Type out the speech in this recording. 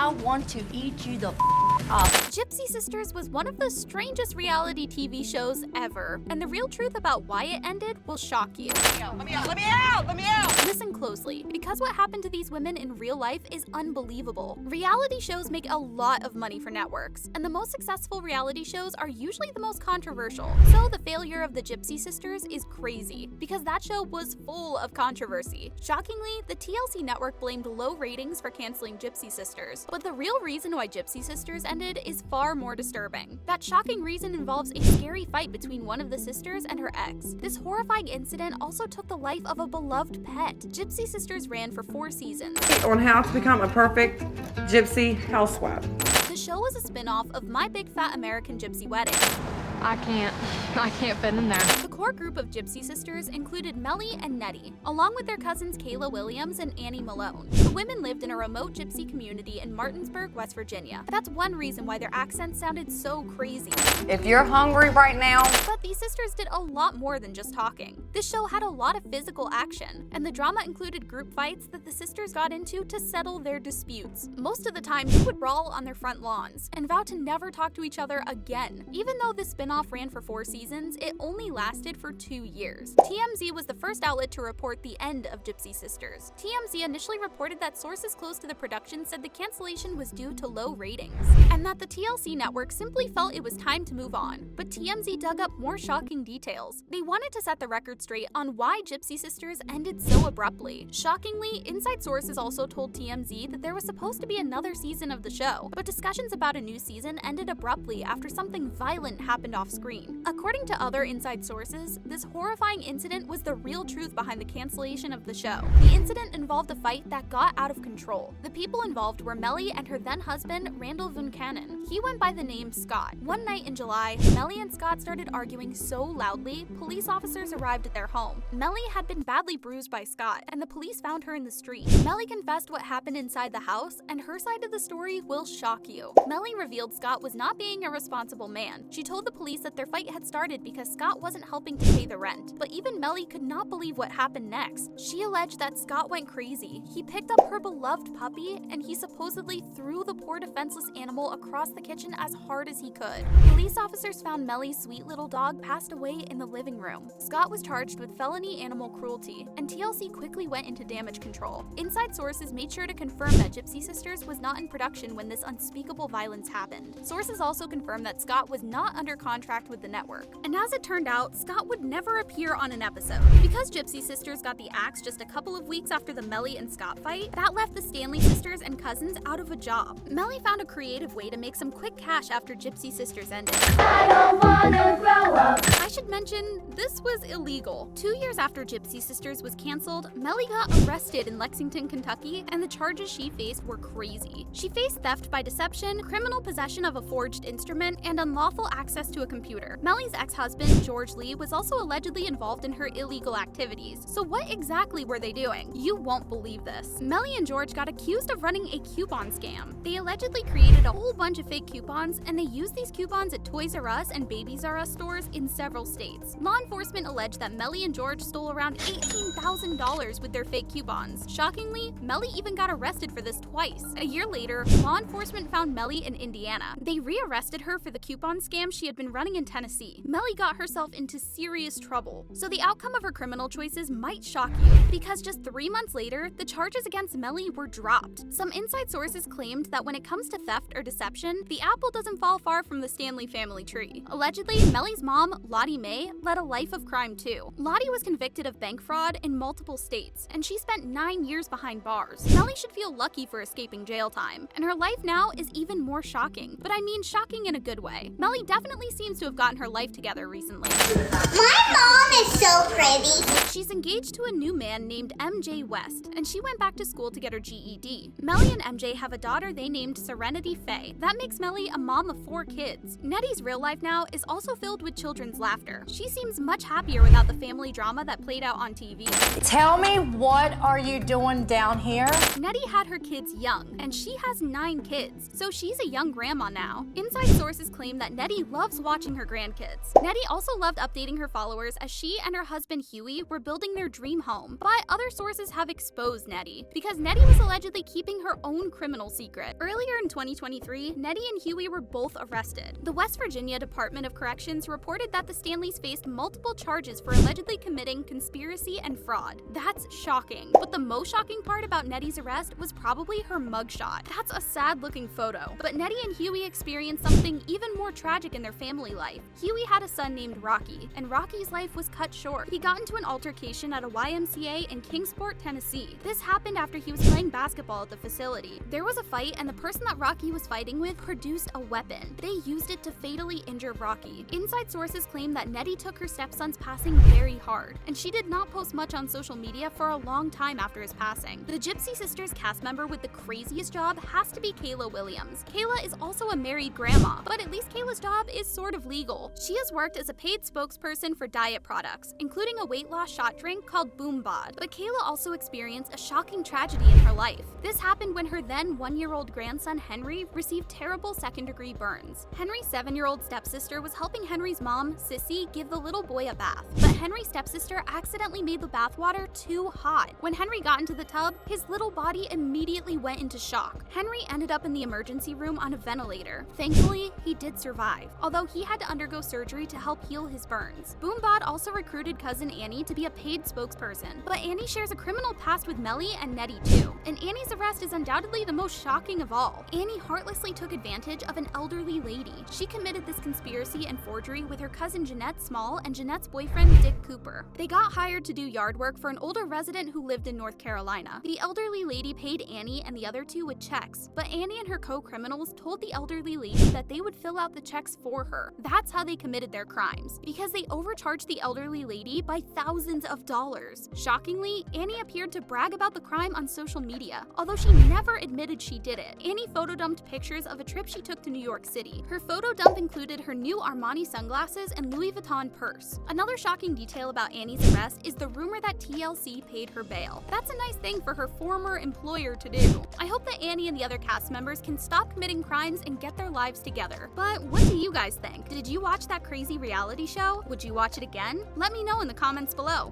I want to eat you the up. Gypsy Sisters was one of the strangest reality TV shows ever, and the real truth about why it ended will shock you. Let me out, let me out, let me out! Listen closely, because what happened to these women in real life is unbelievable. Reality shows make a lot of money for networks, and the most successful reality shows are usually the most controversial. So the failure of the Gypsy Sisters is crazy, because that show was full of controversy. Shockingly, the TLC network blamed low ratings for canceling Gypsy Sisters, but the real reason why Gypsy Sisters ended is far more disturbing. That shocking reason involves a scary fight between one of the sisters and her ex. This horrifying incident also took the life of a beloved pet. Gypsy Sisters ran for 4 seasons. On how to become a perfect gypsy housewife. The show was a spin-off of My Big Fat American Gypsy Wedding. I can't fit in there. The core group of Gypsy Sisters included Melly and Nettie, along with their cousins Kayla Williams and Annie Malone. The women lived in a remote gypsy community in Martinsburg, West Virginia. That's one reason why their accents sounded so crazy. If you're hungry right now, But these sisters did a lot more than just talking. This show had a lot of physical action, and the drama included group fights that the sisters got into to settle their disputes. Most of the time, they would brawl on their front lawns and vow to never talk to each other again. Even though this spin-off ran for 4 seasons, it only lasted for 2 years. TMZ was the first outlet to report the end of Gypsy Sisters. TMZ initially reported that sources close to the production said the cancellation was due to low ratings, and that the TLC network simply felt it was time to move on. But TMZ dug up more shocking details. They wanted to set the record straight on why Gypsy Sisters ended so abruptly. Shockingly, inside sources also told TMZ that there was supposed to be another season of the show, but discussions about a new season ended abruptly after something violent happened off-screen. According to other inside sources, this horrifying incident was the real truth behind the cancellation of the show. The incident involved a fight that got out of control. The people involved were Melly and her then-husband, Randall Vuncanen. He went by the name Scott. One night in July, Melly and Scott started arguing so loudly, police officers arrived at their home. Melly had been badly bruised by Scott, and the police found her in the street. Melly confessed what happened inside the house, and her side of the story will shock you. Melly revealed Scott was not being a responsible man. She told the police that their fight had started because Scott wasn't helping to pay the rent. But even Melly could not believe what happened next. She alleged that Scott went crazy. He picked up her beloved puppy, and he supposedly threw the poor defenseless animal across the kitchen as hard as he could. Police officers found Melly's sweet little dog passed away in the living room. Scott was charged with felony animal cruelty, and TLC quickly went into damage control. Inside sources made sure to confirm that Gypsy Sisters was not in production when this unspeakable violence happened. Sources also confirmed that Scott was not under contract with the network. And as it turned out, Scott would never appear on an episode. Because Gypsy Sisters got the axe just a couple of weeks after the Melly and Scott fight, that left the Stanley sisters and cousins out of a job. Melly found a creative way to make some quick cash after Gypsy Sisters ended. I don't wanna grow up. I should mention, this was illegal. 2 years after Gypsy Sisters was canceled, Melly got arrested in Lexington, Kentucky, and the charges she faced were crazy. She faced theft by deception, criminal possession of a forged instrument, and unlawful access to a computer. Melly's ex-husband, George Lee, was also allegedly involved in her illegal activities. So what exactly were they doing? You won't believe this. Melly and George got accused of running a coupon scam. They allegedly created a whole bunch of fake coupons, and they used these coupons at Toys R Us and Babies R Us stores in several states. Law enforcement alleged that Melly and George stole around $18,000 with their fake coupons. Shockingly, Melly even got arrested for this twice. A year later, law enforcement found Melly in Indiana. They rearrested her for the coupon scam she had been running in Tennessee. Melly got herself into serious trouble. So the outcome of her criminal choices might shock you, because just 3 months later, the charges against Melly were dropped. Some inside sources claimed that when it comes to theft or deception, the apple doesn't fall far from the Stanley family tree. Allegedly, Melly's mom, Lottie Mae, led a life of crime too. Lottie was convicted of bank fraud in multiple states, and she spent 9 years behind bars. Melly should feel lucky for escaping jail time, and her life now is even more shocking. But I mean shocking in a good way. Melly definitely seems to have gotten her life together recently. My mom is so pretty. She's engaged to a new man named MJ West, and she went back to school to get her GED. Melly and MJ have a daughter they named Serenity Faye. That makes Melly a mom of 4 kids. Nettie's real life now is also filled with children's laughter. She seems much happier without the family drama that played out on TV. tell me, what are you doing down here? Nettie had her kids young, and she has 9 kids, so she's a young grandma now. Inside sources claim that Nettie loves watching watching her grandkids. Nettie also loved updating her followers as she and her husband Huey were building their dream home. But other sources have exposed Nettie because Nettie was allegedly keeping her own criminal secret. Earlier in 2023, Nettie and Huey were both arrested. The West Virginia Department of Corrections reported that the Stanleys faced multiple charges for allegedly committing conspiracy and fraud. That's shocking. But the most shocking part about Nettie's arrest was probably her mugshot. That's a sad-looking photo. But Nettie and Huey experienced something even more tragic in their family life. Huey had a son named Rocky, and Rocky's life was cut short. He got into an altercation at a YMCA in Kingsport, Tennessee. This happened after he was playing basketball at the facility. There was a fight, and the person that Rocky was fighting with produced a weapon. They used it to fatally injure Rocky. Inside sources claim that Nettie took her stepson's passing very hard, and she did not post much on social media for a long time after his passing. The Gypsy Sisters cast member with the craziest job has to be Kayla Williams. Kayla is also a married grandma, but at least Kayla's job is sort of legal. She has worked as a paid spokesperson for diet products, including a weight loss shot drink called Boom Bod. But Kayla also experienced a shocking tragedy in her life. This happened when her then 1-year-old grandson Henry received terrible second-degree burns. Henry's 7-year-old stepsister was helping Henry's mom, Sissy, give the little boy a bath. But Henry's stepsister accidentally made the bathwater too hot. When Henry got into the tub, his little body immediately went into shock. Henry ended up in the emergency room on a ventilator. Thankfully, he did survive, although he had to undergo surgery to help heal his burns. Boombod also recruited cousin Annie to be a paid spokesperson, but Annie shares a criminal past with Melly and Nettie too. And Annie's arrest is undoubtedly the most shocking of all. Annie heartlessly took advantage of an elderly lady. She committed this conspiracy and forgery with her cousin Jeanette Small and Jeanette's boyfriend Dick Cooper. They got hired to do yard work for an older resident who lived in North Carolina. The elderly lady paid Annie and the other two with checks, but Annie and her co-criminals told the elderly lady that they would fill out the checks for her. That's how they committed their crimes, because they overcharged the elderly lady by thousands of dollars. Shockingly, Annie appeared to brag about the crime on social media, although she never admitted she did it. Annie photodumped pictures of a trip she took to New York City. Her photo dump included her new Armani sunglasses and Louis Vuitton purse. Another shocking detail about Annie's arrest is the rumor that TLC paid her bail. That's a nice thing for her former employer to do. I hope that Annie and the other cast members can stop committing crimes and get their lives together. But what do you guys think? Did you watch that crazy reality show? Would you watch it again? Let me know in the comments below.